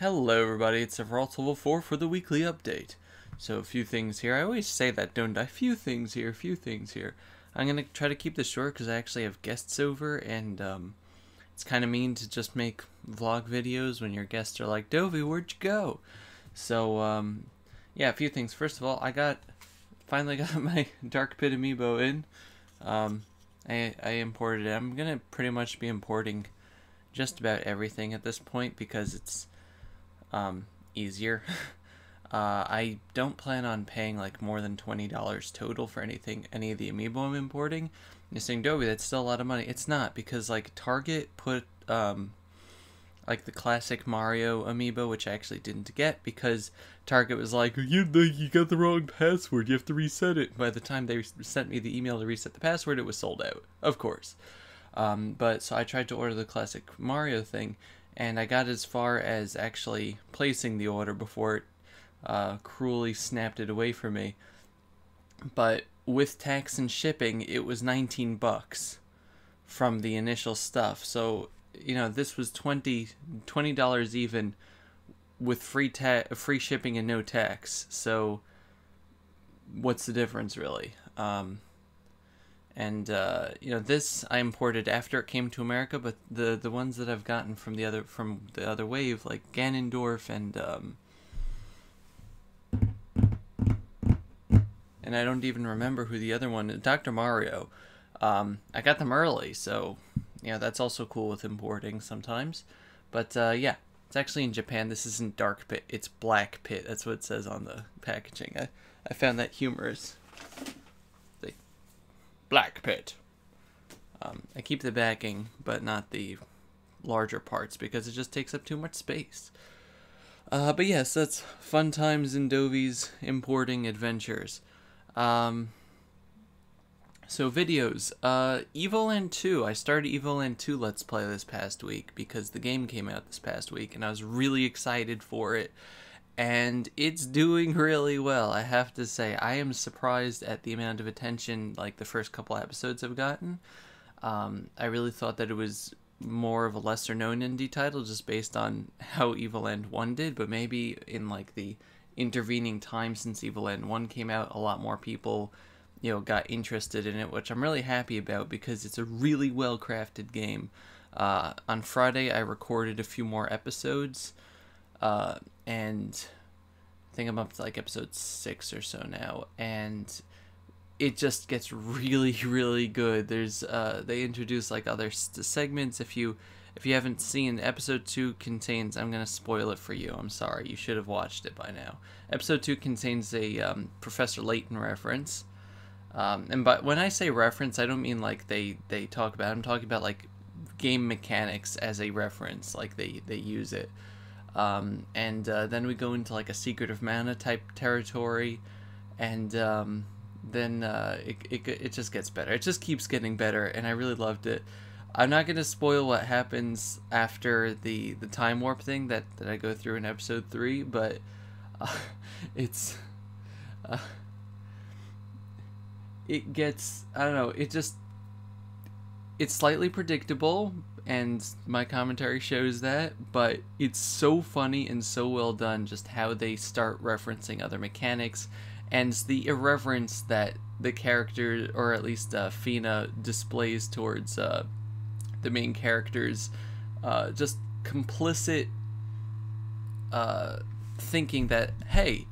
Hello everybody, it's Level 4 for the weekly update. So a few things here. I always say that, don't I? Few things here, few things here. I'm going to try to keep this short because I actually have guests over, and it's kind of mean to just make vlog videos when your guests are like, Dovey, where'd you go? So, yeah, a few things. First of all, I finally got my Dark Pit Amiibo in. I imported it. I'm going to pretty much be importing just about everything at this point because it's easier. I don't plan on paying like more than $20 total for any of the amiibo I'm importing. You're saying, Dobie, that's still a lot of money. It's not, because like Target put like the classic Mario amiibo, which I actually didn't get because Target was like, you got the wrong password, you have to reset it. By the time they sent me the email to reset the password, it was sold out, of course. But so I tried to order the classic Mario thing, and I got as far as actually placing the order before it cruelly snapped it away from me. But with tax and shipping, it was $19 from the initial stuff. So, you know, this was $20 even with free shipping and no tax. So what's the difference really? And you know, this I imported after it came to America, but the ones that I've gotten from the other wave, like Ganondorf and I don't even remember who the other one is, Dr. Mario. I got them early, so yeah, that's also cool with importing sometimes. But yeah, it's actually in Japan. This isn't Dark Pit, it's Black Pit. That's what it says on the packaging. I found that humorous. Black Pit. I keep the backing, but not the larger parts because it just takes up too much space. But yes, that's fun times in Dovey's importing adventures. So videos. Evoland 2. I started Evoland 2 Let's Play this past week because the game came out this past week and I was really excited for it. And it's doing really well, I have to say. I am surprised at the amount of attention like the first couple episodes have gotten. I really thought that it was more of a lesser known indie title just based on how Evoland 1 did, but maybe in like the intervening time since Evoland 1 came out, a lot more people, you know, got interested in it, which I'm really happy about because it's a really well crafted game. On Friday I recorded a few more episodes. And I think I'm up to like episode 6 or so now, and it just gets really, really good. There's they introduce like other segments. If you haven't seen, episode 2 contains, I'm gonna spoil it for you, I'm sorry, you should have watched it by now. Episode 2 contains a Professor Layton reference, but when I say reference, I don't mean like they talk about it. I'm talking about like game mechanics as a reference, like they use it. Then we go into like a Secret of Mana type territory, and then it just gets better. It just keeps getting better, and I really loved it. I'm not gonna spoil what happens after the time warp thing that I go through in episode 3, but it's it gets, I don't know, it's slightly predictable, and my commentary shows that, but it's so funny and so well done just how they start referencing other mechanics, and the irreverence that the character, or at least Fina, displays towards the main characters, just complicit thinking that, hey,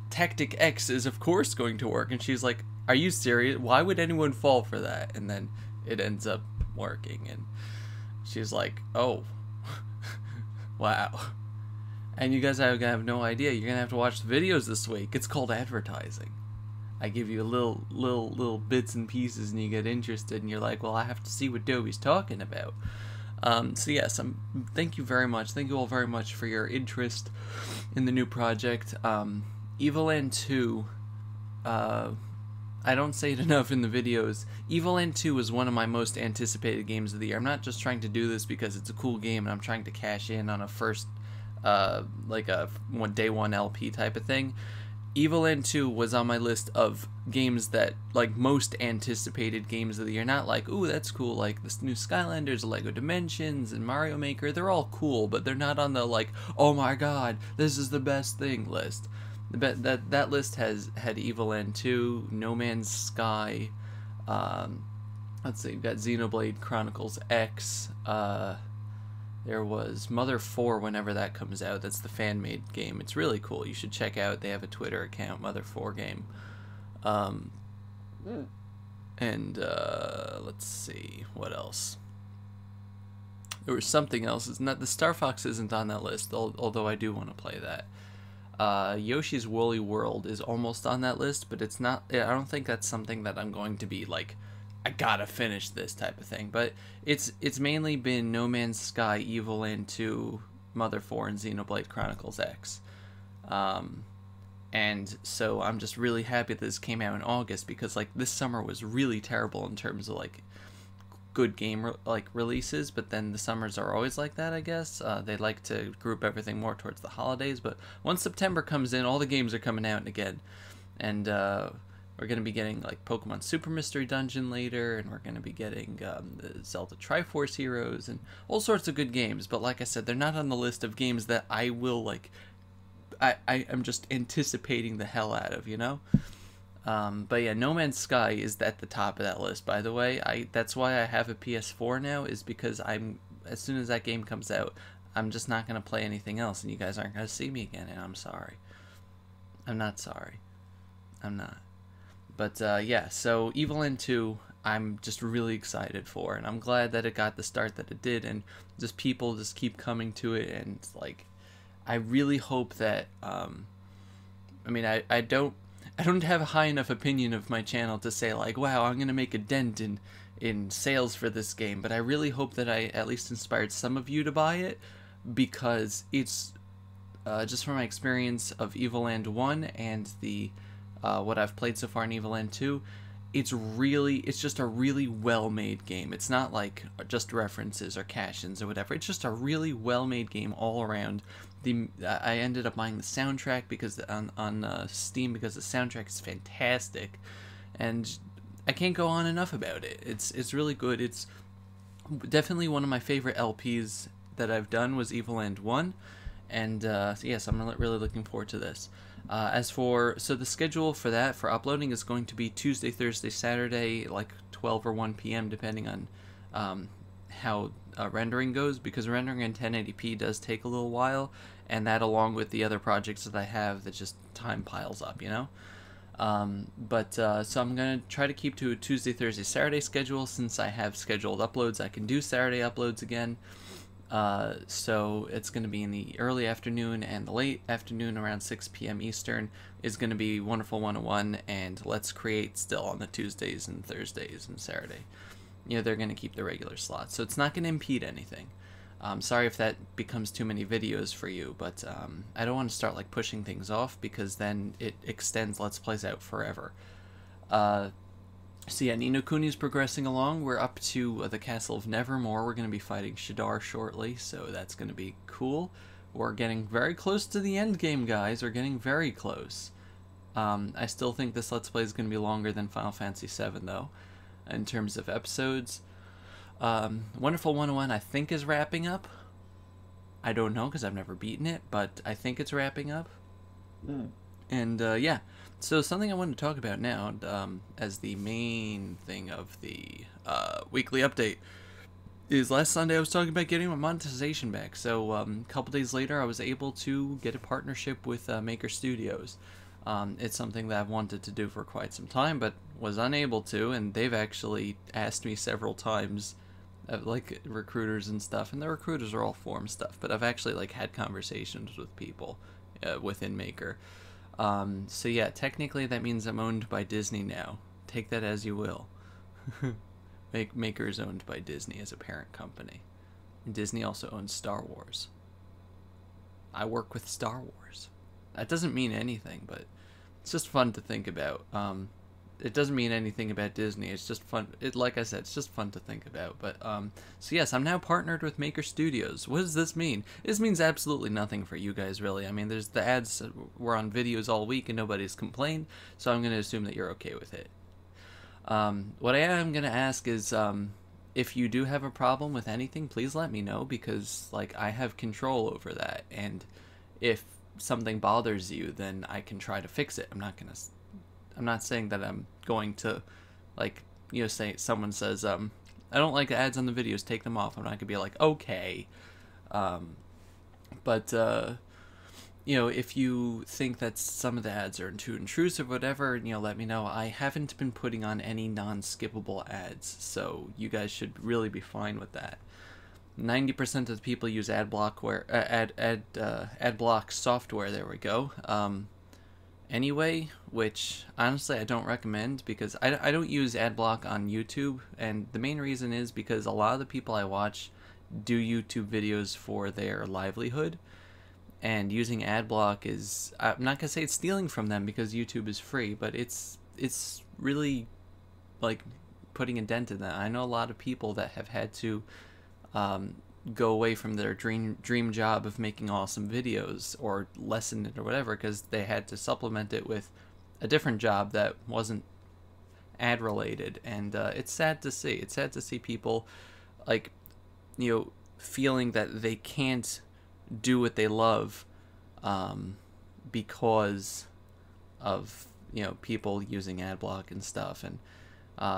tactic X is of course going to work, and she's like, are you serious? Why would anyone fall for that? And then it ends up working, and she's like, oh, wow. And you guys are gonna have no idea. You're gonna have to watch the videos this week. It's called advertising. I give you little bits and pieces, and you get interested, and you're like, well, I have to see what Dobie's talking about. So yes, thank you very much. Thank you all very much for your interest in the new project. Evoland 2, I don't say it enough in the videos. Evoland 2 was one of my most anticipated games of the year. I'm not just trying to do this because it's a cool game and I'm trying to cash in on a first, like a day one LP type of thing. Evil Land 2 was on my list of games that, like, most anticipated games of the year. Not like, ooh, that's cool, like this new Skylanders, Lego Dimensions, and Mario Maker. They're all cool, but they're not on the, like, oh my god, this is the best thing list. That list had Evil Land 2, No Man's Sky, let's see, you've got Xenoblade Chronicles X, there was Mother 4 whenever that comes out. That's the fan-made game. It's really cool. You should check out. They have a Twitter account, Mother 4 Game. And let's see, what else? There was something else. It's not, the Star Fox isn't on that list, although I do want to play that. Yoshi's Woolly World is almost on that list, but it's not. I don't think that's something that I'm going to be like, I gotta finish this type of thing. But it's mainly been No Man's Sky, Evil Land 2, Mother 4, and Xenoblade Chronicles X. And so I'm just really happy that this came out in August, because like this summer was really terrible in terms of like good game releases, but then the summers are always like that, I guess. They like to group everything more towards the holidays, but once September comes in, all the games are coming out again. And we're going to be getting like Pokemon Super Mystery Dungeon later, and we're going to be getting the Zelda Triforce Heroes and all sorts of good games. But like I said, they're not on the list of games that I will like, I'm just anticipating the hell out of, you know? But yeah, No Man's Sky is at the top of that list, by the way. That's why I have a PS4 now, is because as soon as that game comes out, I'm just not going to play anything else, and you guys aren't going to see me again, and I'm sorry. I'm not sorry. I'm not. But yeah, so Evil Land 2, I'm just really excited for, and I'm glad that it got the start that it did, and just people just keep coming to it, and like, I really hope that, I mean, I don't have a high enough opinion of my channel to say like, wow, I'm gonna make a dent in sales for this game, but I really hope that I at least inspired some of you to buy it, because it's just from my experience of Evil Land 1 and the what I've played so far in Evil Land 2, it's just a really well-made game. It's not like just references or cash-ins or whatever. It's just a really well-made game all around. I ended up buying the soundtrack because on Steam, because the soundtrack is fantastic, and I can't go on enough about it. It's really good. It's definitely one of my favorite LPs that I've done was Evil Land 1, and so yes, I'm really looking forward to this. So the schedule for that, for uploading, is going to be Tuesday, Thursday, Saturday, like 12 or 1 p.m. depending on how rendering goes, because rendering in 1080p does take a little while, and that along with the other projects that I have, that just time piles up, you know? So I'm going to try to keep to a Tuesday, Thursday, Saturday schedule. Since I have scheduled uploads, I can do Saturday uploads again. So it's going to be in the early afternoon, and the late afternoon around 6 p.m. Eastern is going to be Wonderful 101 and Let's Create still on the Tuesdays and Thursdays and Saturday. You know, they're going to keep the regular slots, so it's not going to impede anything. Sorry if that becomes too many videos for you, but I don't want to start like pushing things off, because then it extends Let's Plays out forever. So yeah, Ni no Kuni is progressing along. We're up to the Castle of Nevermore. We're going to be fighting Shadar shortly, so that's going to be cool. We're getting very close to the end game, guys. We're getting very close. I still think this Let's Play is going to be longer than Final Fantasy VII, though, in terms of episodes. Wonderful 101, I think, is wrapping up. I don't know, because I've never beaten it, but I think it's wrapping up. And yeah, so something I wanted to talk about now, as the main thing of the weekly update, is last Sunday I was talking about getting my monetization back. So a couple days later I was able to get a partnership with Maker Studios. It's something that I've wanted to do for quite some time, but was unable to, and they've actually asked me several times, like recruiters and stuff, and the recruiters are all form stuff, but I've actually like had conversations with people within Maker. So yeah, technically that means I'm owned by Disney now. Take that as you will. Maker is owned by Disney as a parent company. And Disney also owns Star Wars. I work with Star Wars. That doesn't mean anything, but it's just fun to think about. it doesn't mean anything about Disney. It's just fun. Like I said, it's just fun to think about. But so yes, I'm now partnered with Maker Studios. What does this mean? This means absolutely nothing for you guys, really. I mean, there's the ads were on videos all week and nobody's complained, so I'm gonna assume that you're okay with it. What I am gonna ask is, if you do have a problem with anything, please let me know, because like I have control over that, and if something bothers you, then I can try to fix it. I'm not saying that I'm going to, like, say someone says, I don't like the ads on the videos, take them off. I'm not gonna be like, okay. But if you think that some of the ads are too intrusive or whatever, let me know. I haven't been putting on any non-skippable ads, so you guys should really be fine with that. 90% of the people use ad block software. There we go. Anyway, which honestly I don't recommend, because I don't use ad block on YouTube, and the main reason is because a lot of the people I watch do YouTube videos for their livelihood, and using ad block is, I'm not gonna say it's stealing from them because YouTube is free, but it's really like putting a dent in that. I know a lot of people that have had to go away from their dream job of making awesome videos, or lessen it or whatever, because they had to supplement it with a different job that wasn't ad related, and it's sad to see. It's sad to see people like feeling that they can't do what they love because of people using ad block and stuff. And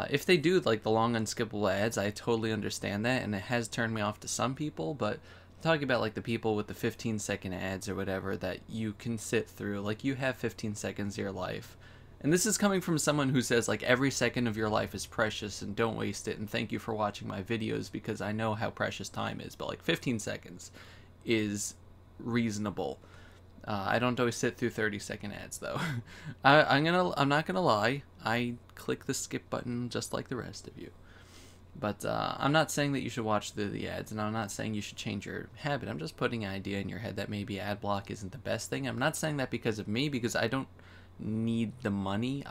if they do like the long unskippable ads, I totally understand that, and it has turned me off to some people. But I'm talking about like the people with the 15-second ads or whatever that you can sit through. Like, you have 15 seconds of your life, and this is coming from someone who says like every second of your life is precious and don't waste it, and thank you for watching my videos because I know how precious time is. But like 15 seconds is reasonable. I don't always sit through 30-second ads though. I'm not gonna lie, I click the skip button just like the rest of you. But I'm not saying that you should watch the ads, and I'm not saying you should change your habit. I'm just putting an idea in your head that maybe ad block isn't the best thing. I'm not saying that because of me, because I don't need the money.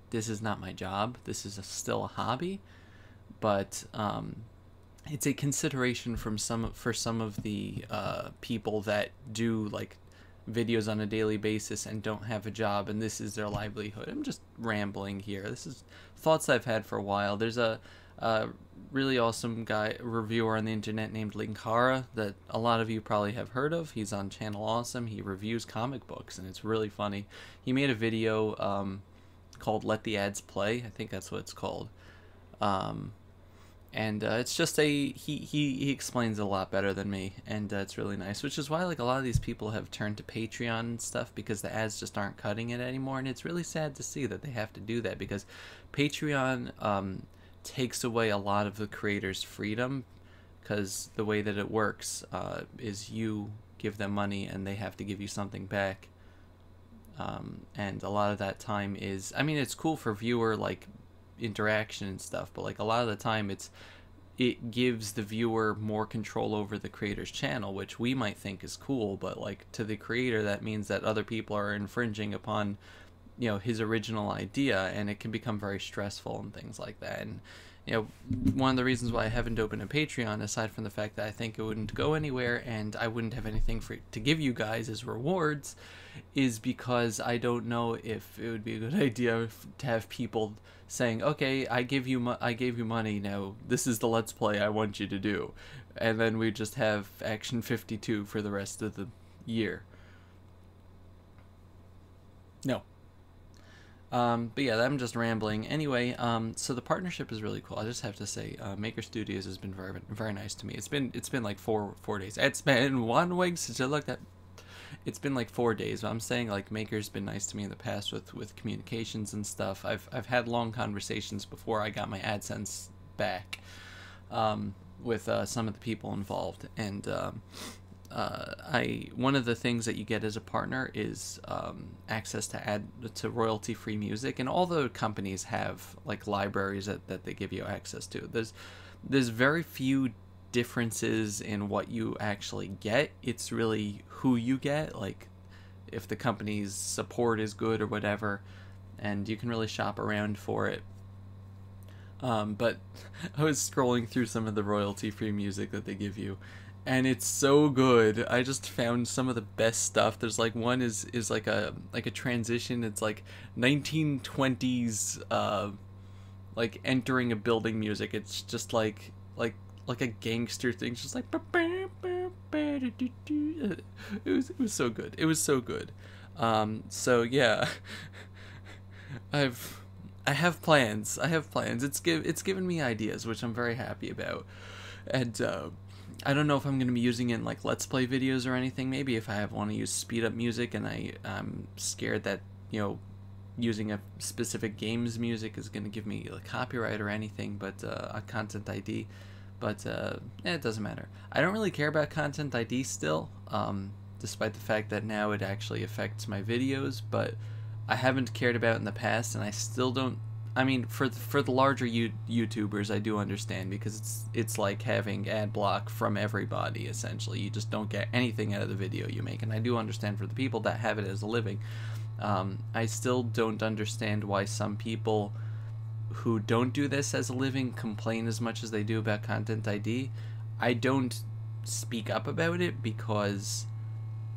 This is not my job. This is still a hobby. But it's a consideration for some of the people that do like videos on a daily basis and don't have a job, and this is their livelihood. I'm just rambling here. This is thoughts I've had for a while. There's a really awesome reviewer on the internet named Linkara that a lot of you probably have heard of. He's on Channel Awesome. He reviews comic books, and it's really funny. He made a video called Let the Ads Play. I think that's what it's called. And it's just he explains it a lot better than me, and it's really nice, which is why like a lot of these people have turned to Patreon and stuff, because the ads just aren't cutting it anymore. And it's really sad to see that they have to do that, because Patreon takes away a lot of the creators' freedom, because the way that it works is you give them money and they have to give you something back, and a lot of that time is, I mean, it's cool for viewer like interaction and stuff, but like a lot of the time it gives the viewer more control over the creator's channel, which we might think is cool, but like to the creator that means that other people are infringing upon his original idea, and it can become very stressful and things like that. And one of the reasons why I haven't opened a Patreon, aside from the fact that I think it wouldn't go anywhere and I wouldn't have anything to give you guys as rewards, is because I don't know if it would be a good idea to have people saying, okay, I gave you money, now this is the Let's Play I want you to do, and then we just have Action 52 for the rest of the year. No. But yeah, I'm just rambling. Anyway, so the partnership is really cool. I just have to say, Maker Studios has been very, very nice to me. It's been like four days. It's been 1 week since I looked at. It's been like 4 days. But I'm saying like Maker's been nice to me in the past with communications and stuff. I've had long conversations before I got my AdSense back, with some of the people involved, and one of the things that you get as a partner is access to royalty-free music, and all the companies have like libraries that they give you access to. There's very few differences in what you actually get. It's really who you get, like if the company's support is good or whatever. and you can really shop around for it. But I was scrolling through some of the royalty-free music that they give you, and it's so good. I just found some of the best stuff. There's like one is like a transition. It's like 1920s like entering a building music. It's just like a gangster thing. It's just like it was so good. It was so good. So yeah, I have plans. I have plans. It's given me ideas, which I'm very happy about. And I don't know if I'm going to be using it in like Let's Play videos or anything. Maybe if I want to use speed up music, and I'm scared that, you know, using a specific game's music is going to give me a copyright or anything, but a content ID. But it doesn't matter. I don't really care about content ID still, despite the fact that now it actually affects my videos, but I haven't cared about it in the past, and I still don't. I mean, for the larger YouTubers, I do understand, because it's like having ad block from everybody, essentially. You just don't get anything out of the video you make, and I do understand for the people that have it as a living. I still don't understand why some people who don't do this as a living complain as much as they do about content ID. I don't speak up about it because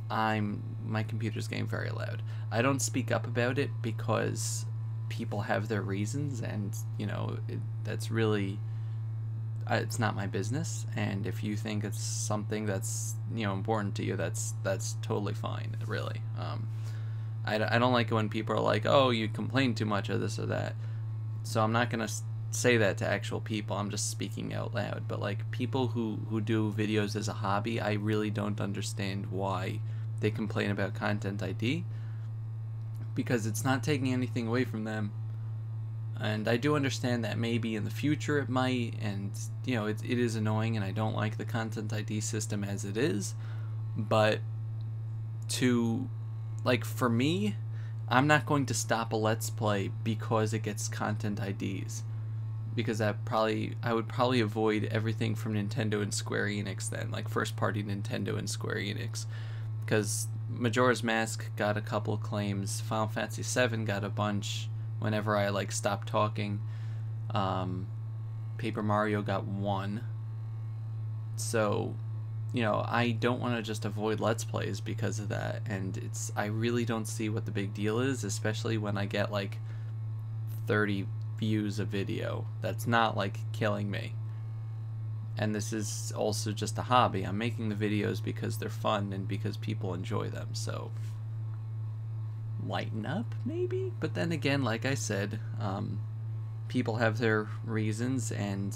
my computer's getting very loud. I don't speak up about it because people have their reasons, and you know, that's really it's not my business. And if you think it's something that's, you know, important to you, that's totally fine, really. I don't like it when people are like, oh, you complain too much of this or that. So I'm not gonna say that to actual people. I'm just speaking out loud. But like people who do videos as a hobby, I really don't understand why they complain about content ID, because it's not taking anything away from them. And I do understand that maybe in the future it might, and you know, it is annoying, and I don't like the content ID system as it is. But like, for me, I'm not going to stop a Let's Play because it gets content IDs, because I would probably avoid everything from Nintendo and Square Enix then, like first party Nintendo and Square Enix, because Majora's Mask got a couple of claims, Final Fantasy VII got a bunch whenever I like stopped talking, Paper Mario got one. So, you know, I don't want to just avoid Let's Plays because of that, and I really don't see what the big deal is, especially when I get like 30 views a video. That's not like killing me. And this is also just a hobby. I'm making the videos because they're fun and because people enjoy them, so lighten up, maybe? But then again, like I said, people have their reasons, and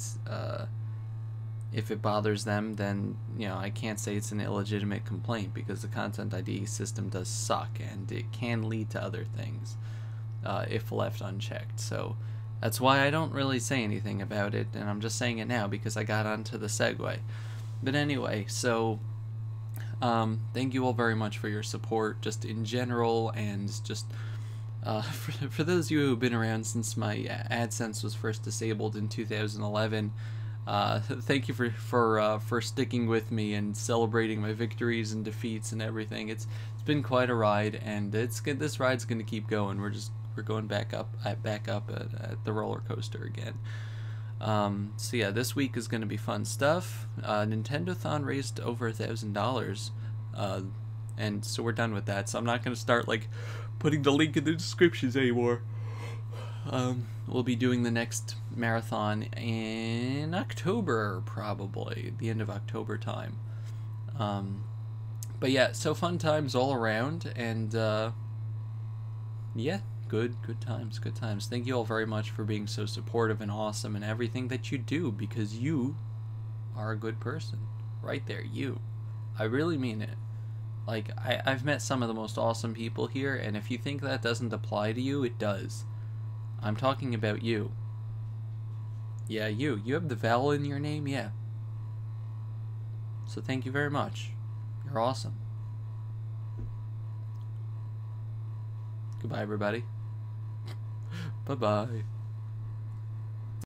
if it bothers them, then, you know, I can't say it's an illegitimate complaint, because the content ID system does suck, and it can lead to other things if left unchecked. So that's why I don't really say anything about it, and I'm just saying it now because I got onto the segue. But anyway, so thank you all very much for your support, just in general, and just for those of you who have been around since my AdSense was first disabled in 2011. Thank you for sticking with me and celebrating my victories and defeats and everything. It's been quite a ride, and this ride's gonna keep going. We're going back up at the roller coaster again. So yeah, this week is gonna be fun stuff. Nintendothon raised over $1,000, and so we're done with that. So I'm not gonna start like putting the link in the descriptions anymore. We'll be doing the next marathon in October, probably the end of October time. But yeah, so fun times all around, and yeah, good times. Thank you all very much for being so supportive and awesome and everything that you do, because you are a good person. Right there, you. I really mean it. Like, I've met some of the most awesome people here, and if you think that doesn't apply to you, it does. I'm talking about you. Yeah, you. You have the vowel in your name, yeah. So thank you very much. You're awesome. Goodbye, everybody. Bye-bye.